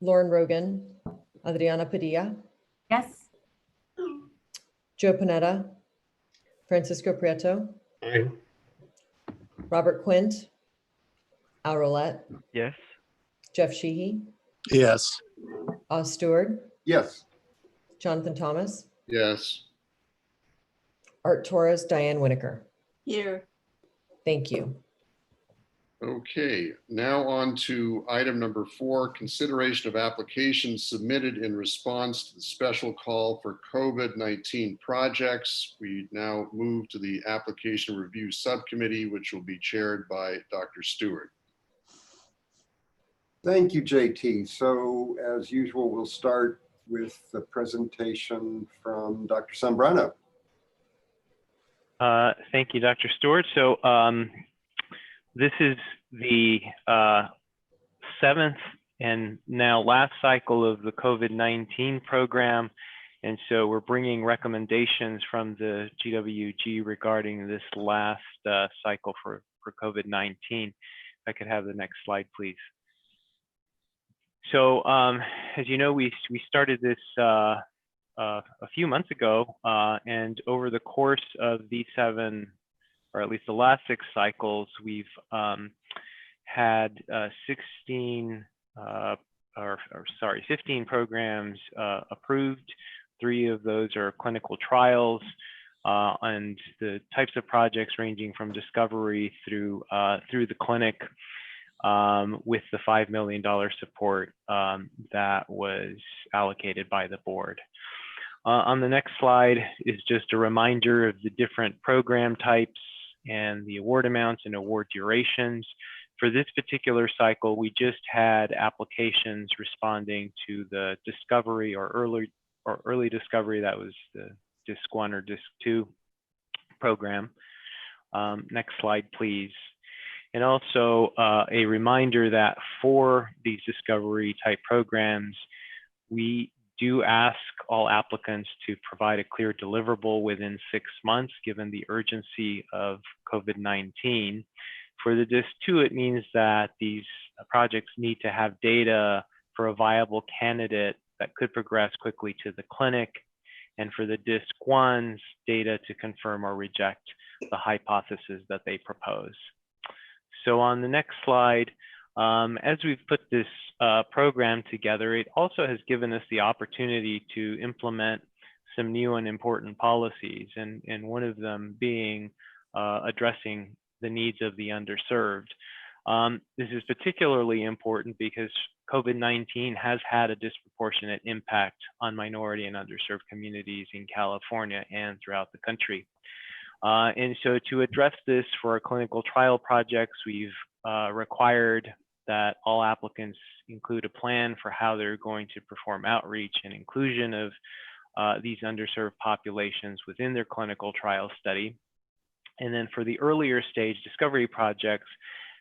Lauren Rogan, Adriana Padilla, Yes. Joe Panetta, Francisco Prieto, Aye. Robert Quint, Al Roulette, Yes. Jeff Sheehy, Yes. Oz Stewart, Yes. Jonathan Thomas, Yes. Art Torres, Diane Winokur. Here. Thank you. Okay, now on to item number 4, consideration of applications submitted in response to the special call for COVID-19 projects. We now move to the Application Review Subcommittee, which will be chaired by Dr. Stewart. Thank you, JT. So as usual, we'll start with the presentation from Dr. Zambrano. Thank you, Dr. Stewart. So this is the 7th and now last cycle of the COVID-19 program. And so we're bringing recommendations from the GWG regarding this last cycle for COVID-19. If I could have the next slide, please. So as you know, we started this a few months ago, and over the course of these 7, or at least the last 6 cycles, we've had 15 programs approved. 3 of those are clinical trials, and the types of projects ranging from discovery through the clinic, with the $5 million support that was allocated by the board. On the next slide is just a reminder of the different program types and the award amounts and award durations. For this particular cycle, we just had applications responding to the discovery or early discovery. That was the DISC 1 or DISC 2 program. Next slide, please. And also a reminder that for these discovery type programs, we do ask all applicants to provide a clear deliverable within 6 months, given the urgency of COVID-19. For the DISC 2, it means that these projects need to have data for a viable candidate that could progress quickly to the clinic. And for the DISC 1s, data to confirm or reject the hypothesis that they propose. So on the next slide, as we've put this program together, it also has given us the opportunity to implement some new and important policies, and one of them being addressing the needs of the underserved. This is particularly important because COVID-19 has had a disproportionate impact on minority and underserved communities in California and throughout the country. And so to address this for our clinical trial projects, we've required that all applicants include a plan for how they're going to perform outreach and inclusion of these underserved populations within their clinical trial study. And then for the earlier stage discovery projects,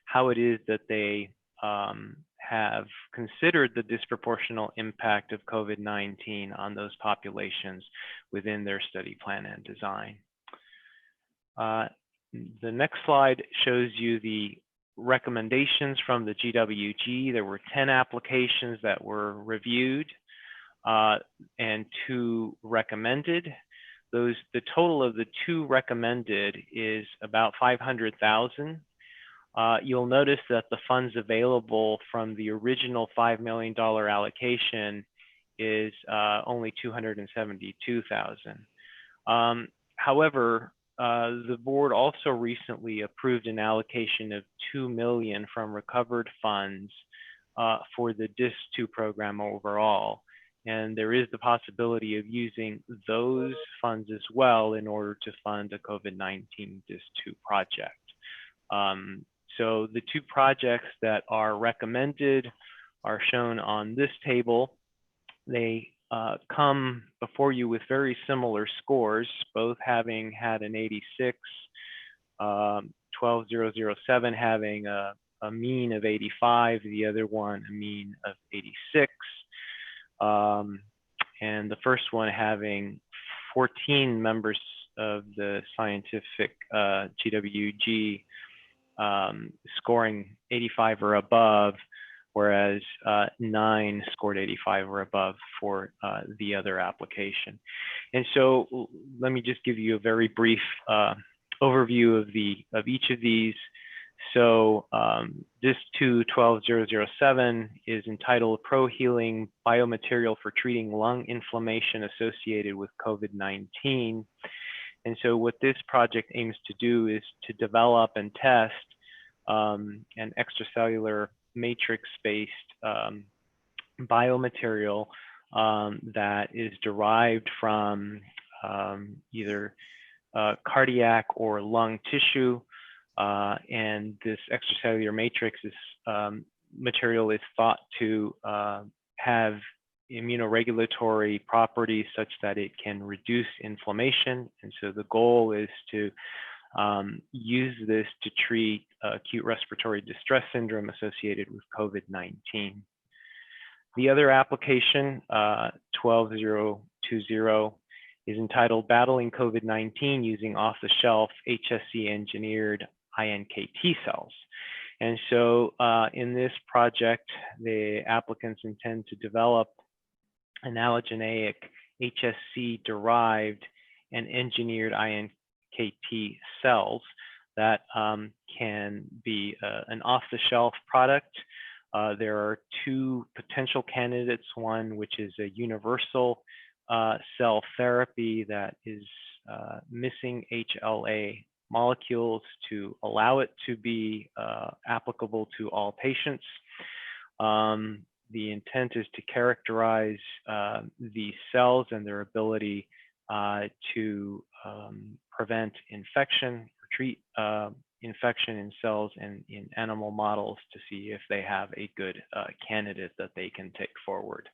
how it is that they have considered the disproportional impact of COVID-19 on those populations within their study plan and design. The next slide shows you the recommendations from the GWG. There were 10 applications that were reviewed and 2 recommended. The total of the 2 recommended is about $500,000. You'll notice that the funds available from the original $5 million allocation is only $272,000. However, the board also recently approved an allocation of $2 million from recovered funds for the DISC 2 program overall. And there is the possibility of using those funds as well in order to fund a COVID-19 DISC 2 project. So the 2 projects that are recommended are shown on this table. They come before you with very similar scores, both having had an 86, 12007 having a mean of 85, the other one a mean of 86. And the first one having 14 members of the scientific GWG scoring 85 or above, whereas 9 scored 85 or above for the other application. And so let me just give you a very brief overview of each of these. So this 2-12007 is entitled Pro Healing Biomaterial for Treating Lung Inflammation Associated with COVID-19. And so what this project aims to do is to develop and test an extracellular matrix-based biomaterial that is derived from either cardiac or lung tissue. And this extracellular matrix material is thought to have immunoregulatory properties such that it can reduce inflammation. And so the goal is to use this to treat acute respiratory distress syndrome associated with COVID-19. The other application, 12020, is entitled Battling COVID-19 Using Off-the-Shelf HSC Engineered iNKT Cells. And so in this project, the applicants intend to develop an allogeneic HSC-derived and engineered iNKT cells that can be an off-the-shelf product. There are 2 potential candidates, one which is a universal cell therapy that is missing HLA molecules to allow it to be applicable to all patients. The intent is to characterize these cells and their ability to prevent infection or treat infection in cells and in animal models to see if they have a good candidate that they can take forward.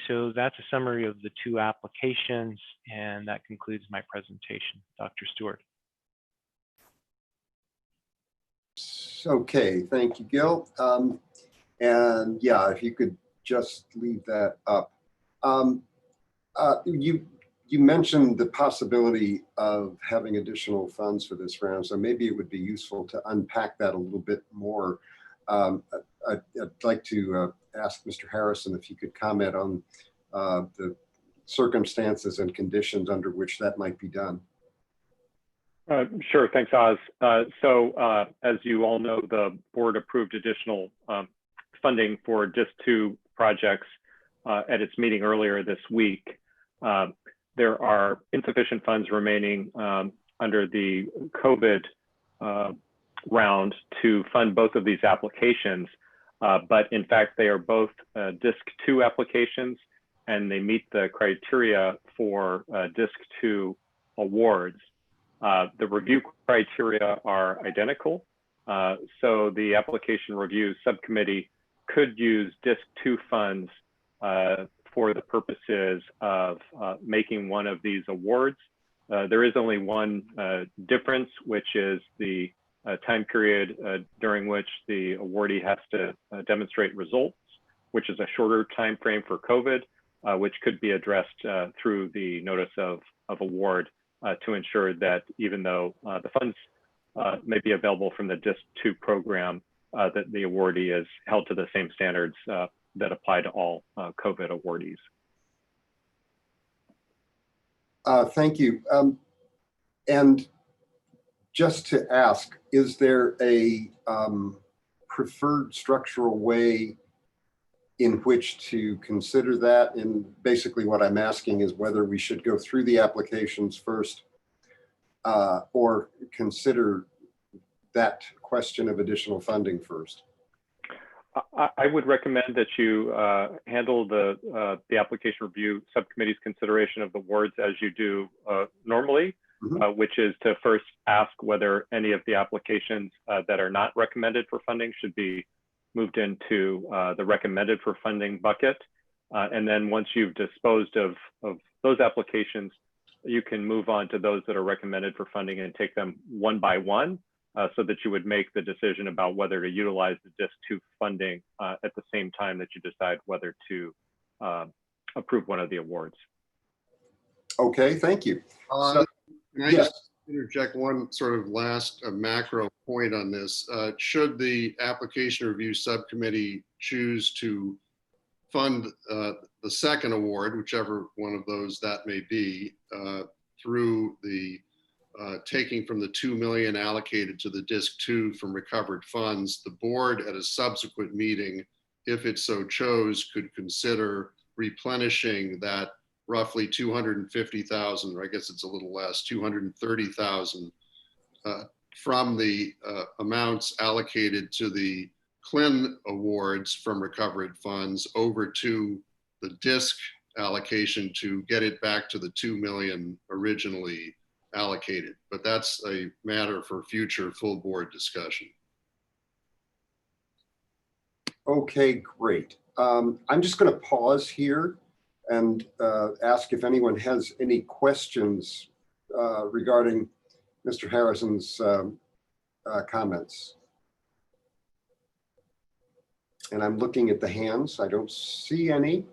So that's a summary of the 2 applications, and that concludes my presentation. Dr. Stewart. Okay, thank you, Gil. And yeah, if you could just leave that up. You mentioned the possibility of having additional funds for this round, so maybe it would be useful to unpack that a little bit more. I'd like to ask Mr. Harrison if you could comment on the circumstances and conditions under which that might be done. Sure, thanks, Oz. So as you all know, the board approved additional funding for DIS2 projects at its meeting earlier this week. There are insufficient funds remaining under the COVID round to fund both of these applications, but in fact, they are both DISC2 applications, and they meet the criteria for DISC2 awards. The review criteria are identical, so the Application Review Subcommittee could use DISC2 funds for the purposes of making one of these awards. There is only one difference, which is the time period during which the awardee has to demonstrate results, which is a shorter time frame for COVID, which could be addressed through the notice of award to ensure that even though the funds may be available from the DISC2 program, that the awardee is held to the same standards that apply to all COVID awardees. Thank you. And just to ask, is there a preferred structural way in which to consider that? And basically what I'm asking is whether we should go through the applications first or consider that question of additional funding first. I would recommend that you handle the Application Review Subcommittee's consideration of the awards as you do normally, which is to first ask whether any of the applications that are not recommended for funding should be moved into the recommended for funding bucket. And then once you've disposed of those applications, you can move on to those that are recommended for funding and take them one by one, so that you would make the decision about whether to utilize the DIS2 funding at the same time that you decide whether to approve one of the awards. Okay, thank you. Can I just interject one sort of last macro point on this? Should the Application Review Subcommittee choose to fund the second award, whichever one of those that may be, through the taking from the 2 million allocated to the DISC 2 from recovered funds, the board at a subsequent meeting, if it so chose, could consider replenishing that roughly 250,000, or I guess it's a little less, 230,000 from the amounts allocated to the CLIN awards from recovered funds over to the DISC allocation to get it back to the 2 million originally allocated. But that's a matter for future full board discussion. Okay, great. I'm just going to pause here and ask if anyone has any questions regarding Mr. Harrison's comments. And I'm looking at the hands. I don't see any.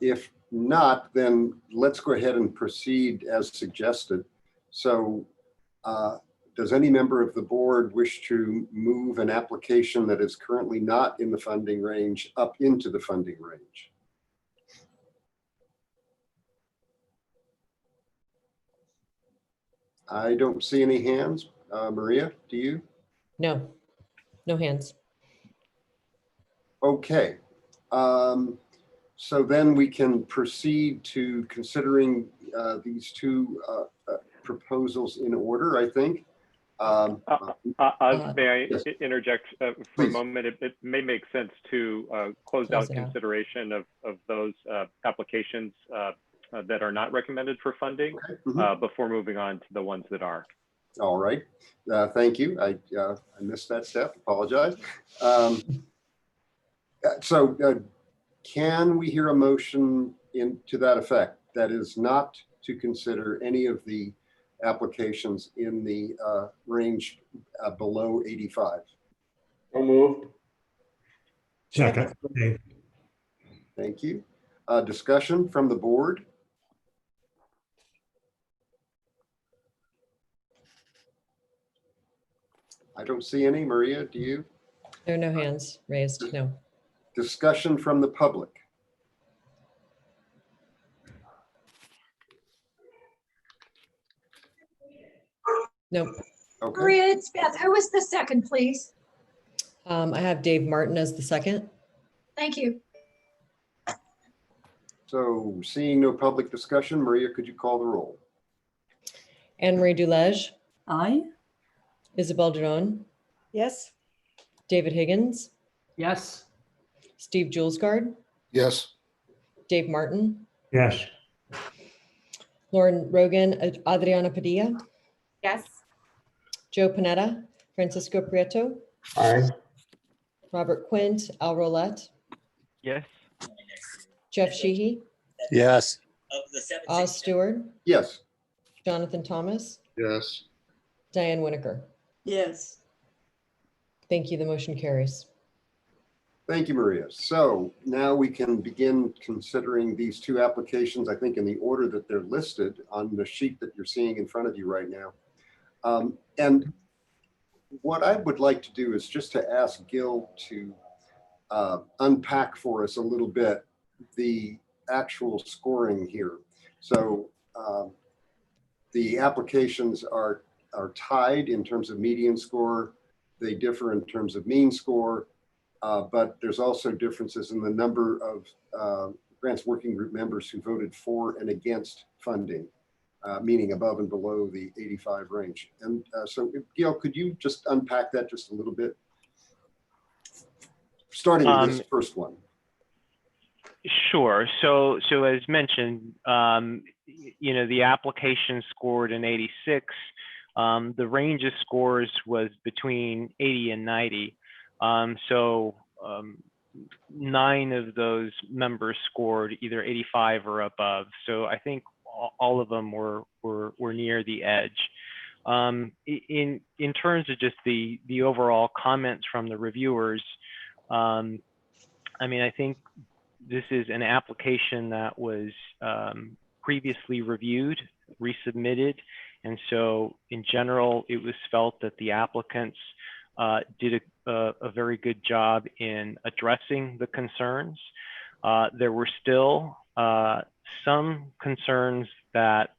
If not, then let's go ahead and proceed as suggested. So does any member of the board wish to move an application that is currently not in the funding range up into the funding range? I don't see any hands. Maria, do you? No, no hands. Okay. So then we can proceed to considering these two proposals in order, I think. May I yes. interject for Please. a moment? It may make sense to close out consideration of those applications that are not recommended for funding before moving on to the ones that are. All right. Thank you. I missed that step. Apologize. Can we hear a motion to that effect? That is not to consider any of the applications in the range below 85. So moved. Second. Thank you. Discussion from the board. I don't see any. Maria, do you? There are no hands raised, no. Discussion from the public. Nope. Okay. Maria, it's Beth. Who was the second, please? I have Dave Martin as the second. Thank you. So seeing no public discussion, Maria, could you call the roll? Anne Marie Dulege, Aye. Isabel Dronne, Yes. David Higgins, Yes. Steve Julesgard, Yes. Dave Martin, Yes. Lauren Rogan, Adriana Padilla, Yes. Joe Panetta, Francisco Prieto, Aye. Robert Quint, Al Rolette, Yes. Jeff Sheehy, Yes. Oz Stewart, Yes. Jonathan Thomas, Yes. Diane Winokur. Yes. Thank you. The motion carries. Thank you, Maria. So now we can begin considering these two applications, I think in the order that they're listed on the sheet that you're seeing in front of you right now. And what I would like to do is just to ask Gil to unpack for us a little bit the actual scoring here. So the applications are tied in terms of median score. They differ in terms of mean score, but there's also differences in the number of grants working group members who voted for and against funding, meaning above and below the 85 range. And so Gail, could you just unpack that just a little bit? Starting with this first one. Sure. So as mentioned, the application scored an 86. The range of scores was between 80 and 90. 9 of those members scored either 85 or above. So I think all of them were near the edge. In terms of just the overall comments from the reviewers, I think this is an application that was previously reviewed, resubmitted, and so in general, it was felt that the applicants did a very good job in addressing the concerns. There were still some concerns that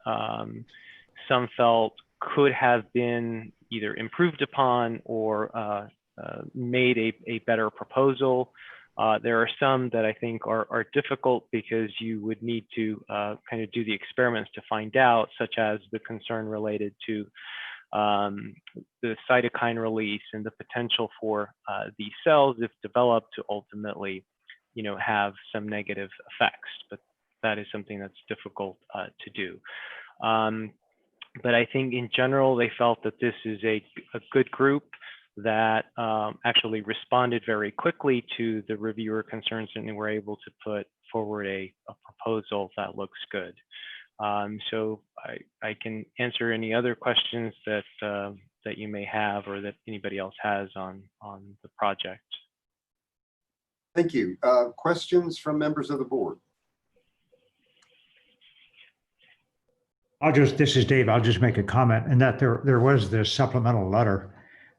some felt could have been either improved upon or made a better proposal. There are some that I think are difficult because you would need to kind of do the experiments to find out, such as the concern related to the cytokine release and the potential for these cells, if developed, to ultimately, have some negative effects. But that is something that's difficult to do. But I think in general, they felt that this is a good group that actually responded very quickly to the reviewer concerns, and were able to put forward a proposal that looks good. So I can answer any other questions that you may have, or that anybody else has on the project. Thank you. Questions from members of the board? This is Dave. I'll just make a comment, and that there was this supplemental letter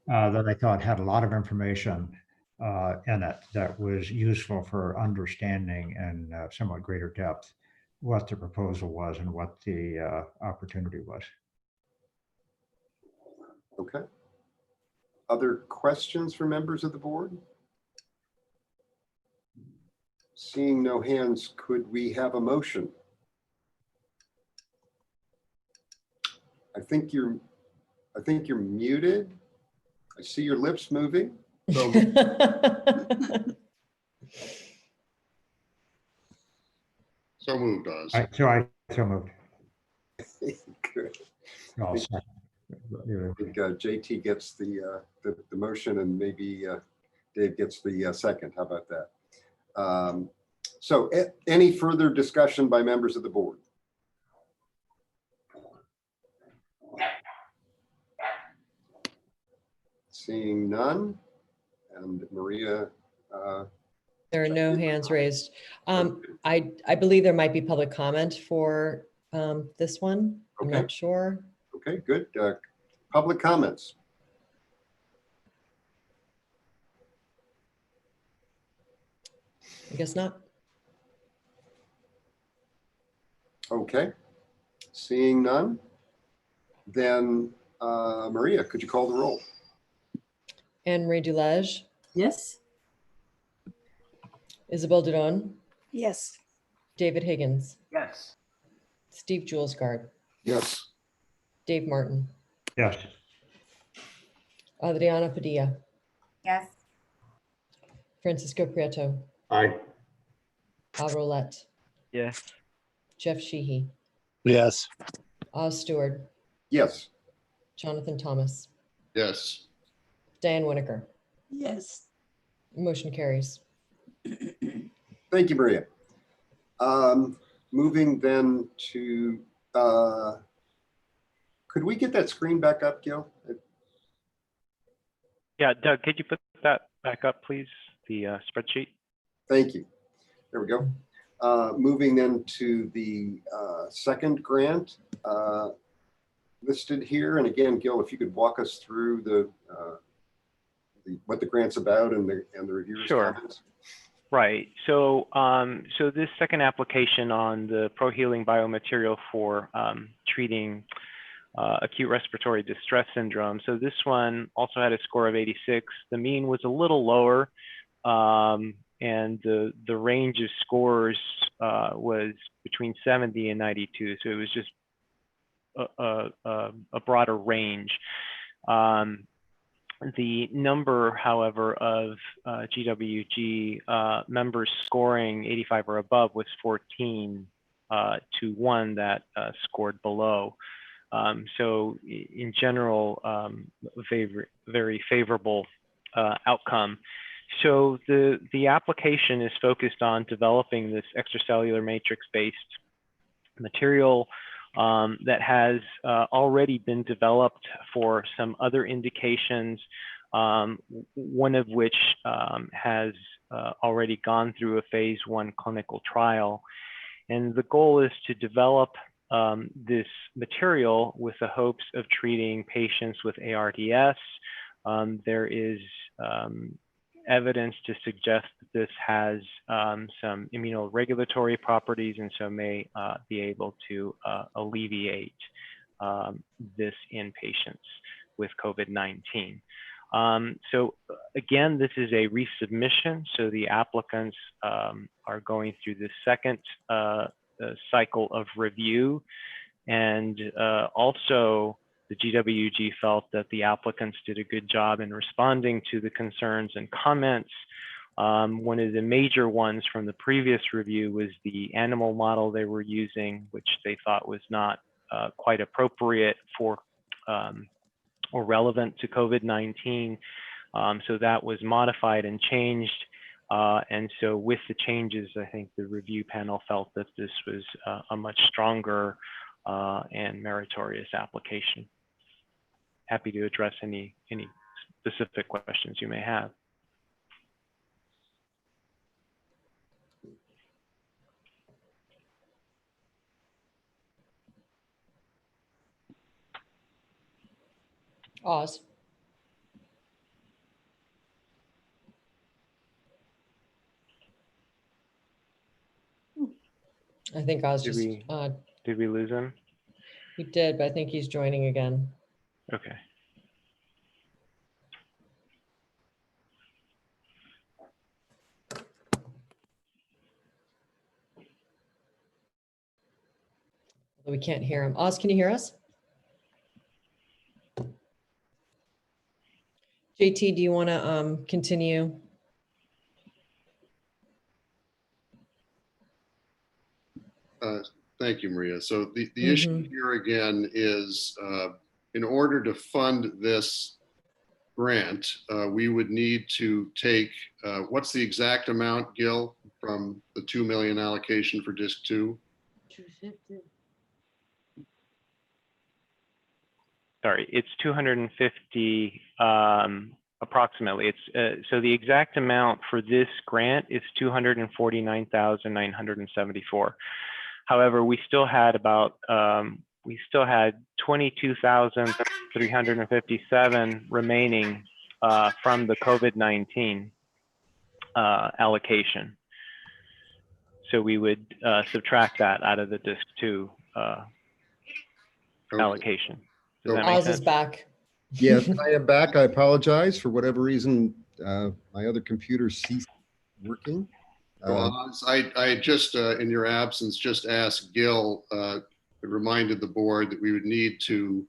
that I thought had a lot of information in it that was useful for understanding in somewhat greater depth what the proposal was and what the opportunity was. Okay. Other questions from members of the board? Seeing no hands, could we have a motion? I think you're muted. I see your lips moving. So So moved, Oz. So moved. good. I'll second. I think JT gets the motion, and maybe Dave gets the second. How about that? So any further discussion by members of the board? Seeing none, and Maria. There are no hands raised. I believe there might be public comment for this one. I'm Okay. not sure. Okay, good. Public comments. I guess not. Okay. Seeing none, then Maria, could you call the roll? Anne-Marie Dulage, Yes. Isabel Dudon, Yes. David Higgins, Yes. Steve Julesgard, Yes. Dave Martin, Yes. Adriana Padilla, Yes. Francisco Prieto, Aye. Al Rolette, Yes. Jeff Sheehy, Yes. Oz Stewart, Yes. Jonathan Thomas, Yes. Diane Winokur. Yes. Motion carries. Thank you, Maria. Moving then to, could we get that screen back up, Gil? Yeah, Doug, could you put that back up, please? The spreadsheet. Thank you. There we go. Moving then to the second grant listed here. And again, Gil, if you could walk us through what the grant's about and the reviewer's Sure. comments. Right. So, so this second application on the ProHealing biomaterial for treating acute respiratory distress syndrome. So this one also had a score of 86. The mean was a little lower, and the range of scores was between 70 and 92. So it was just a broader range. The number, however, of GWG members scoring 85 or above was 14 to 1 that scored below. So in general, very favorable outcome. So the application is focused on developing this extracellular matrix-based material that has already been developed for some other indications, one of which has already gone through a phase 1 clinical trial. And the goal is to develop this material with the hopes of treating patients with ARDS, There is evidence to suggest that this has some immunoregulatory properties and so may be able to alleviate this in patients with COVID-19. So again, this is a resubmission. So the applicants are going through the second cycle of review. And also the GWG felt that the applicants did a good job in responding to the concerns and comments. One of the major ones from the previous review was the animal model they were using, which they thought was not quite appropriate for or relevant to COVID-19. So that was modified and changed. And so with the changes, I think the review panel felt that this was a much stronger and meritorious application. Happy to address any specific questions you may have. Oz. I think Oz Did just, we lose him? we did, but I think he's joining again. Okay. We can't hear him. Oz, can you hear us? JT, do you want to continue? Thank you, Maria. So the issue here again is in order to fund this grant, we would need to take, what's the exact amount, Gil, from the 2 million allocation for Disc 2? 250. Sorry, it's 250 approximately. It's so the exact amount for this grant is 249,974. However, we still had about 22,357 remaining from the COVID-19 allocation. So we would subtract that out of the Disc 2 allocation. Does that make Oz sense? is back. Yes, I am back. I apologize. For whatever reason, my other computer ceased working. Oz, I just, in your absence, just asked Gil, reminded the board that we would need to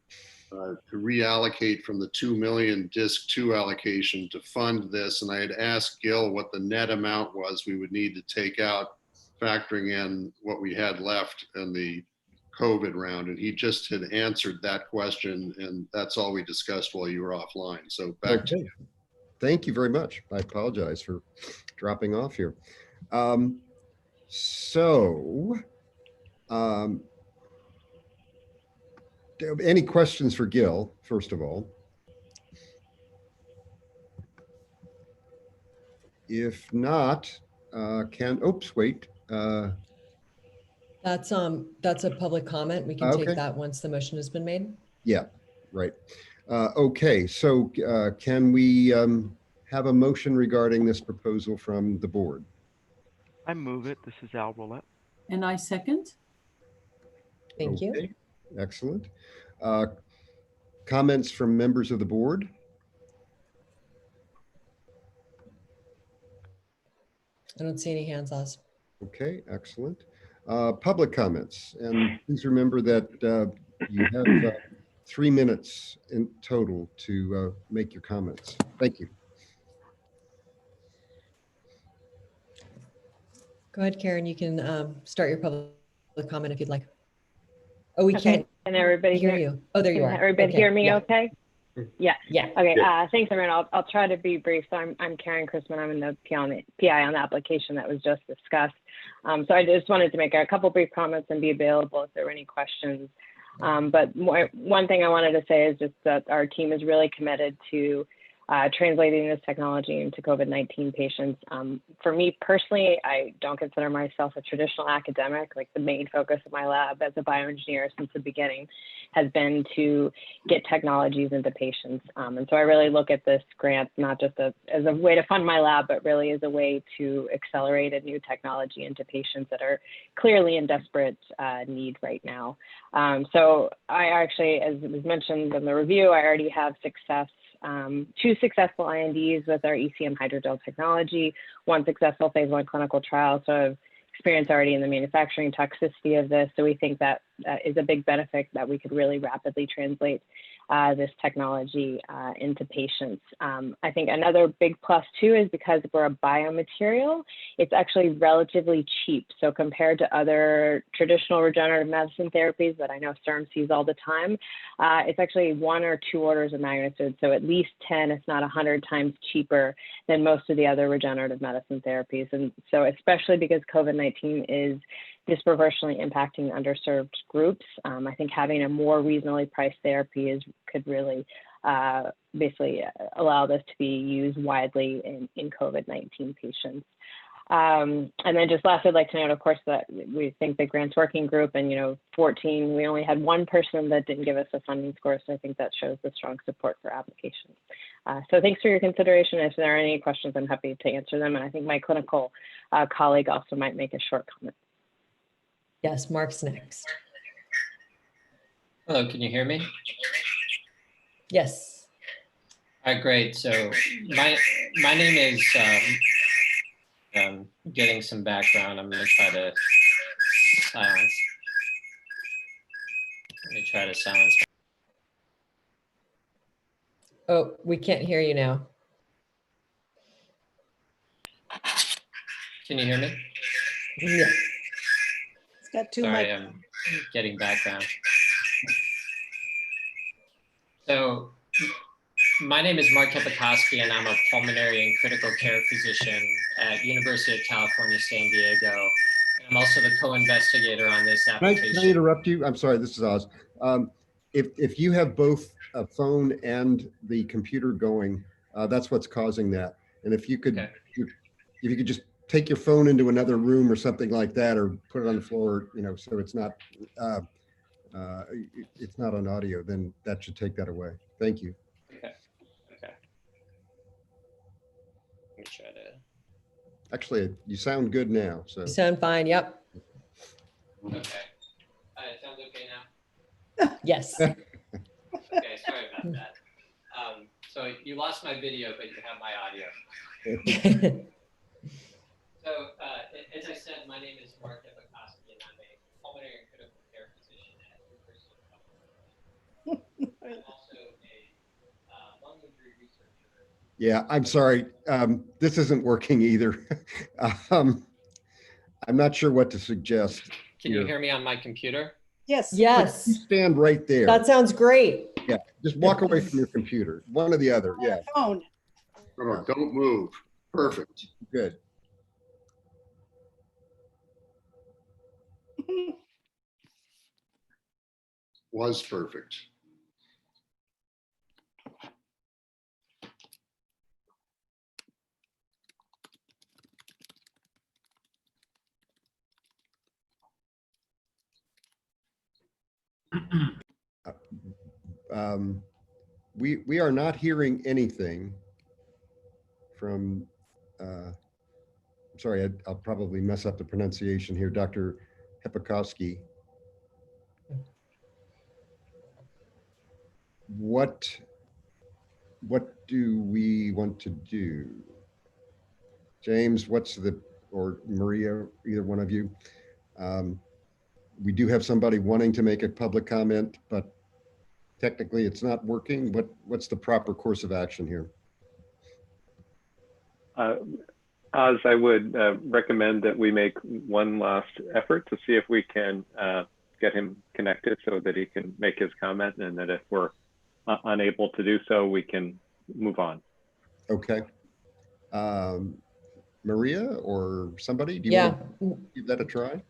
reallocate from the 2 million Disc 2 allocation to fund this. And I had asked Gil what the net amount was we would need to take out, factoring in what we had left in the COVID round. And he just had answered that question. And that's all we discussed while you were offline. So back to you. Thank you very much. I apologize for dropping off here. Any questions for Gil, first of all? If not, oops, wait. That's a public comment. We can Okay. take that once the motion has been made. Yeah, right. Okay, so can we have a motion regarding this proposal from the board? I move it. This is Al Roulette. And I second. Thank you. Excellent. Comments from members of the board? I don't see any hands, Oz. Okay, excellent. Public comments, and please remember that you have 3 minutes in total to make your comments. Thank you. Go ahead, Karen. You can start your public comment if you'd like. Oh, we Okay. can't Can everybody hear you. Oh, there you Can are. everybody Okay. hear me Yeah. okay? Yeah. Yeah. Okay. Thanks, everyone. I'll try to be brief. So I'm Karen Chrisman. I'm in the PI on the application that was just discussed. So I just wanted to make a couple brief comments and be available if there were any questions. But one thing I wanted to say is just that our team is really committed to translating this technology into COVID-19 patients. For me personally, I don't consider myself a traditional academic. Like, the main focus of my lab as a bioengineer since the beginning has been to get technologies into patients. And so I really look at this grant not just as a way to fund my lab, but really as a way to accelerate a new technology into patients that are clearly in desperate need right now. So I actually, as was mentioned in the review, I already have two successful INDs with our ECM hydrogel technology, one successful phase 1 clinical trial. So I've experience already in the manufacturing toxicity of this. So we think that is a big benefit, that we could really rapidly translate this technology into patients. I think another big plus too is because we're a biomaterial, it's actually relatively cheap. So compared to other traditional regenerative medicine therapies that I know CERM sees all the time, it's actually 1 or 2 orders of magnitude. So at least 10, if not 100 times cheaper than most of the other regenerative medicine therapies. And so especially because COVID-19 is disproportionately impacting underserved groups, I think having a more reasonably priced therapy could really basically allow this to be used widely in COVID-19 patients. And then just lastly, I'd like to note, of course, that we think the grants working group and, 14, we only had 1 person that didn't give us a funding score. So I think that shows the strong support for applications. So thanks for your consideration. If there are any questions, I'm happy to answer them. And I think my clinical colleague also might make a short comment. Yes, Mark's next. Hello, can you hear me? Yes. All right, great. So my name is, getting some background. I'm going to try to silence. Let me try to silence. Oh, we can't hear you now. Can you hear me? Yeah. Got 2 Sorry, mics. I'm getting background. So my name is Mark Kepikoski, and I'm a pulmonary and critical care physician at University of California, San Diego. And I'm also the co-investigator on this application. Can I interrupt you? I'm sorry, this is Oz. If you have both a phone and the computer going, that's what's causing that. And if you could, Okay. if you could just take your phone into another room or something like that, or put it on the floor, so it's not on audio, then that should take that away. Thank you. Okay. Okay. Let me try to. Actually, you sound good now. So You sound fine. Yep. Okay. It sounds okay now? Yes. Okay, sorry about that. So you lost my video, but you have my audio. So as I said, my name is Mark Kepikoski, and I'm a pulmonary and critical care physician at University of California. I'm also a lung injury researcher. yeah, I'm sorry. This isn't working either. I'm not sure what to suggest. Can you hear me on my computer? Yes. Yes. You stand right there. That sounds great. Yeah, just walk away from your computer. One or the other. Yeah. Phone. No, don't move. Perfect. Good. Was perfect. We are not hearing anything from, sorry, I'll probably mess up the pronunciation here, Dr. Kepikoski. What do we want to do? James, or Maria, either one of you. We do have somebody wanting to make a public comment, but technically it's not working. What's the proper course of action here? Oz, I would recommend that we make one last effort to see if we can get him connected so that he can make his comment, and that if we're unable to do so, we can move on. Okay. Maria or somebody, do you Yeah. want to give that a try?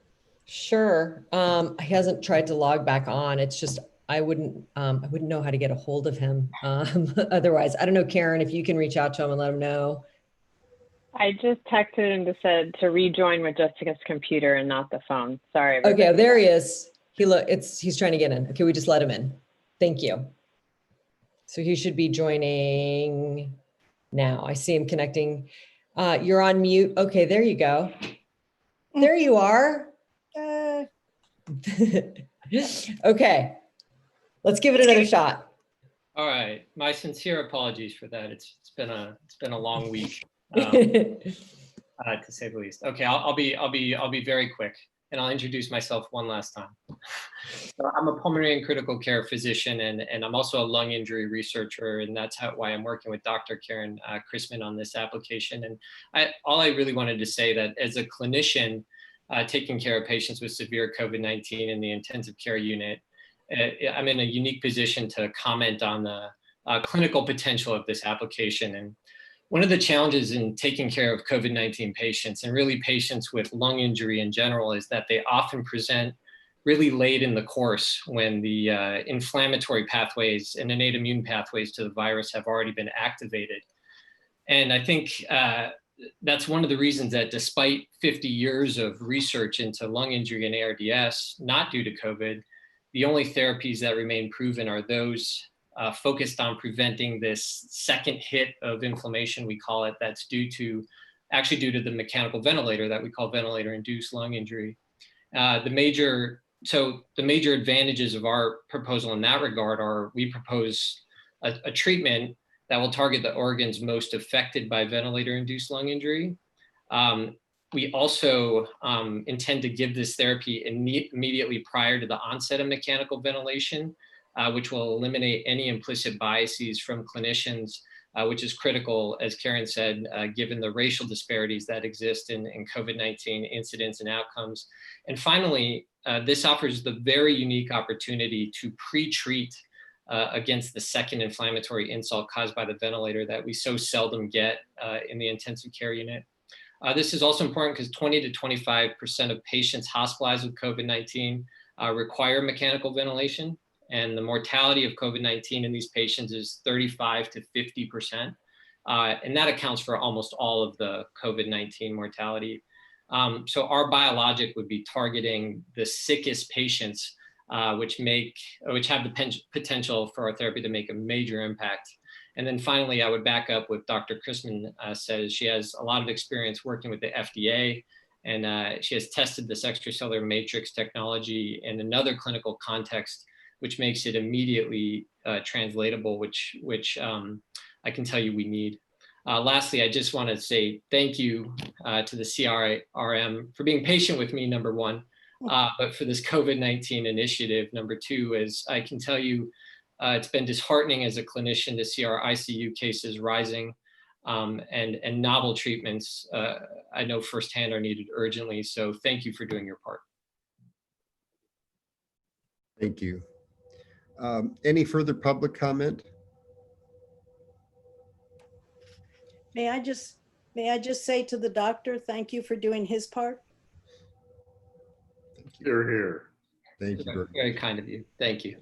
Sure. He hasn't tried to log back on. It's just I wouldn't know how to get a hold of him. Otherwise, I don't know, Karen, if you can reach out to him and let him know. I just texted him to said to rejoin with Jessica's computer and not the phone. Sorry. Okay, everybody. there he is. He's trying to get in. Okay, we just let him in. Thank you. So he should be joining now. I see him connecting. You're on mute. Okay, there you go. There you are. Okay, let's give it another shot. All right, my sincere apologies for that. It's been a long week, to say the least. Okay, I'll be very quick, and I'll introduce myself one last time. So I'm a pulmonary and critical care physician, and I'm also a lung injury researcher, and that's why I'm working with Dr. Karen Chrisman on this application. And all I really wanted to say that as a clinician taking care of patients with severe COVID-19 in the intensive care unit, I'm in a unique position to comment on the clinical potential of this application. And one of the challenges in taking care of COVID-19 patients, and really patients with lung injury in general, is that they often present really late in the course when the inflammatory pathways and innate immune pathways to the virus have already been activated. And I think that's one of the reasons that despite 50 years of research into lung injury and ARDS, not due to COVID, the only therapies that remain proven are those focused on preventing this second hit of inflammation, we call it, that's due to the mechanical ventilator that we call ventilator-induced lung injury. The major advantages of our proposal in that regard are we propose a treatment that will target the organs most affected by ventilator-induced lung injury. We also intend to give this therapy immediately prior to the onset of mechanical ventilation, which will eliminate any implicit biases from clinicians, which is critical, as Karen said, given the racial disparities that exist in COVID-19 incidence and outcomes. And finally, this offers the very unique opportunity to pre-treat against the second inflammatory insult caused by the ventilator that we so seldom get in the intensive care unit. This is also important because 20 to 25% of patients hospitalized with COVID-19 require mechanical ventilation, and the mortality of COVID-19 in these patients is 35 to 50%, and that accounts for almost all of the COVID-19 mortality. So our biologic would be targeting the sickest patients, which have the potential for our therapy to make a major impact. And then finally, I would back up what Dr. Chrisman says. She has a lot of experience working with the FDA, and she has tested this extracellular matrix technology in another clinical context, which makes it immediately translatable, which I can tell you we need. Lastly, I just want to say thank you to the CRRM for being patient with me, number one, but for this COVID-19 initiative, number two, is I can tell you, it's been disheartening as a clinician to see our ICU cases rising, and novel treatments I know firsthand are needed urgently. So thank you for doing your part. Thank you. Any further public comment? May I just say to the doctor, thank you for doing his part? Thank you. Here, here. Thank you very much. Very kind of you. Thank you.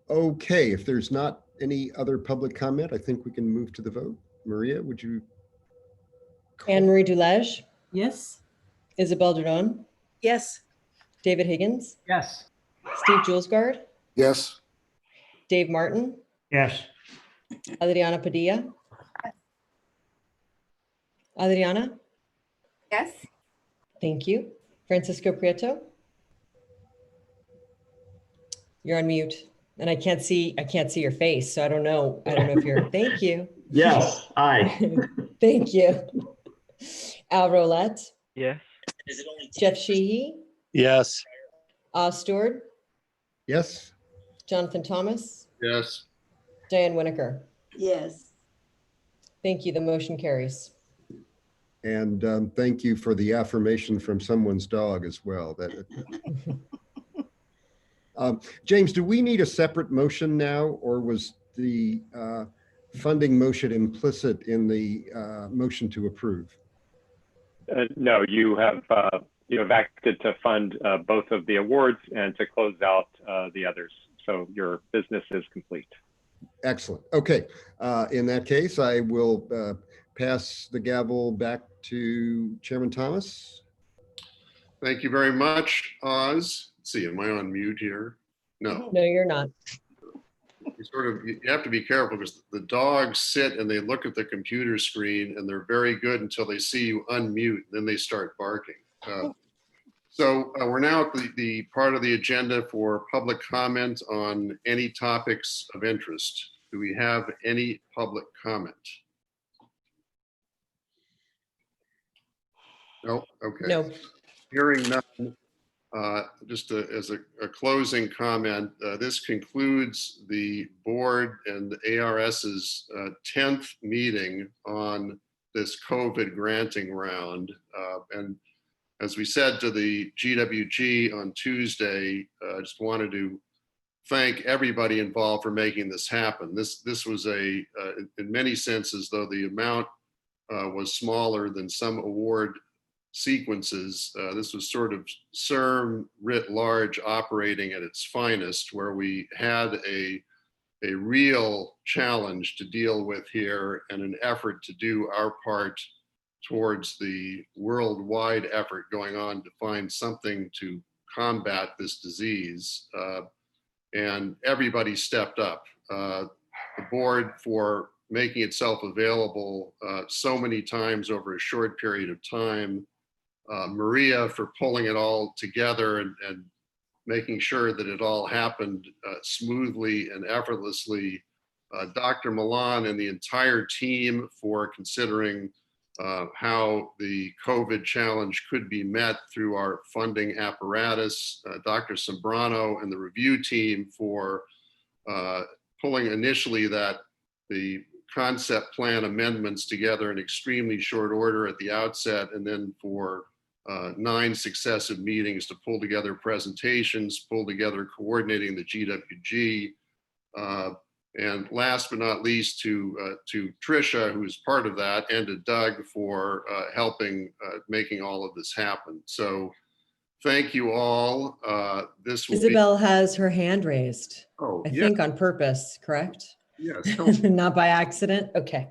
Okay, if there's not any other public comment, I think we can move to the vote. Maria, would you? Anne-Marie Dulege, Yes. Isabel Durdon, Yes. David Higgins, Yes. Steve Julesgaard, Yes. Dave Martin, Yes. Adriana Padilla. Adriana, Yes. thank you. Francisco Prieto. You're on mute, and I can't see your face, so I don't know if you're, thank you. Yes. Aye. Thank you. Al Rolette, Yes. Jeff Sheehy, Yes. Oz Stewart, Yes. Jonathan Thomas, Yes. Diane Winokur. Yes. Thank you. The motion carries. And thank you for the affirmation from someone's dog as well. James, do we need a separate motion now, or was the funding motion implicit in the motion to approve? No, you have have acted to fund both of the awards and to close out the others. So your business is complete. Excellent. Okay. In that case, I will pass the gavel back to Chairman Thomas. Thank you very much, Oz. Let's see, am I on mute here? No. No, you're not. You have to be careful because the dogs sit and they look at the computer screen and they're very good until they see you unmute, then they start barking. So we're now at the part of the agenda for public comment on any topics of interest. Do we have any public comment? No. Okay. No. Hearing none. Just as a closing comment, this concludes the board and the ARS's 10th meeting on this COVID granting round. And as we said to the GWG on Tuesday, I just wanted to thank everybody involved for making this happen. This was in many senses, though the amount was smaller than some award sequences, this was sort of CERM writ large operating at its finest, where we had a real challenge to deal with here and an effort to do our part towards the worldwide effort going on to find something to combat this disease. And everybody stepped up. The board for making itself available so many times over a short period of time. Maria for pulling it all together and making sure that it all happened smoothly and effortlessly. Dr. Milan and the entire team for considering how the COVID challenge could be met through our funding apparatus. Dr. Sombrano and the review team for pulling initially the concept plan amendments together in extremely short order at the outset, and then for 9 successive meetings to pull together presentations, pull together coordinating the GWG, and last but not least to Tricia, who is part of that, and to Doug for helping making all of this happen. So thank you all. Isabel has her hand raised. Oh, I yeah. think on purpose, correct? Yes. Not by accident. Okay.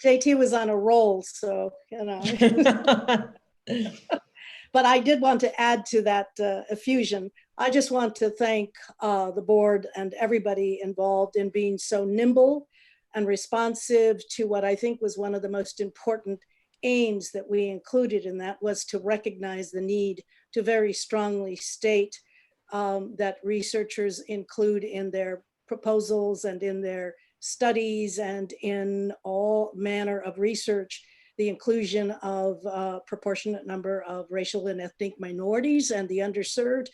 JT was on a roll, so, you know. But I did want to add to that effusion. I just want to thank the board and everybody involved in being so nimble and responsive to what I think was one of the most important aims that we included in that, was to recognize the need to very strongly state that researchers include in their proposals and in their studies and in all manner of research the inclusion of a proportionate number of racial and ethnic minorities and the underserved.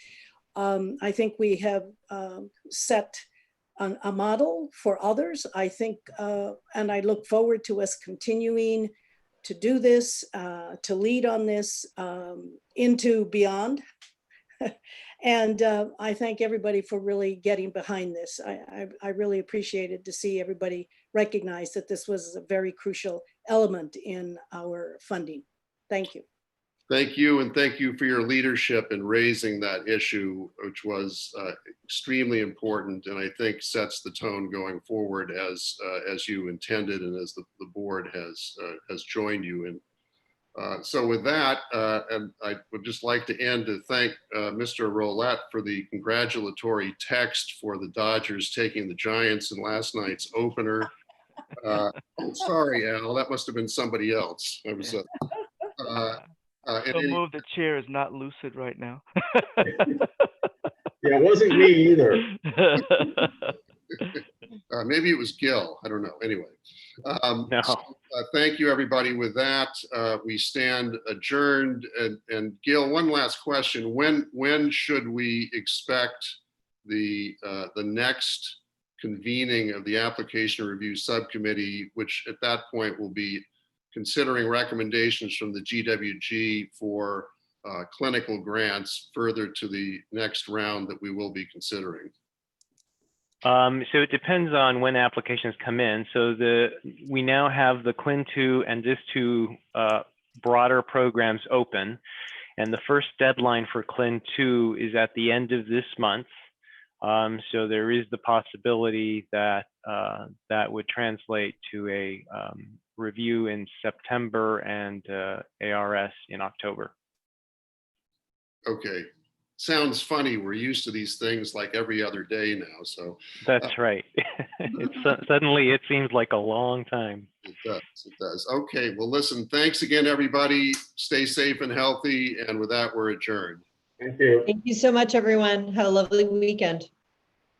I think we have set a model for others. I think, and I look forward to us continuing to do this, to lead on this into beyond. And I thank everybody for really getting behind this. I really appreciated to see everybody recognize that this was a very crucial element in our funding. Thank you. Thank you, and thank you for your leadership in raising that issue, which was extremely important, and I think sets the tone going forward as you intended and as the board has joined you in. So with that, and I would just like to end to thank Mr. Roulette for the congratulatory text for the Dodgers taking the Giants in last night's opener. Oh, sorry, Al, that must have been somebody else. I was. The move the chair is not lucid right now. Yeah, it wasn't me either. Maybe it was Gil. I don't know. Anyway, No. Thank you, everybody. With that, we stand adjourned. And Gil, one last question: when should we expect the next convening of the Application Review Subcommittee, which at that point will be considering recommendations from the GWG for clinical grants further to the next round that we will be considering? So it depends on when applications come in. So we now have the CLIN2 and DIS2 broader programs open. And the first deadline for CLIN 2 is at the end of this month. So there is the possibility that that would translate to a review in September and ARS in October. Okay. Sounds funny. We're used to these things like every other day now. So that's right. Suddenly it seems like a long time. It does. It does. Okay. Well, listen, thanks again, everybody. Stay safe and healthy. And with that, we're adjourned. Thank you. Thank you so much, everyone. Have a lovely weekend.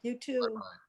You too. Bye-bye.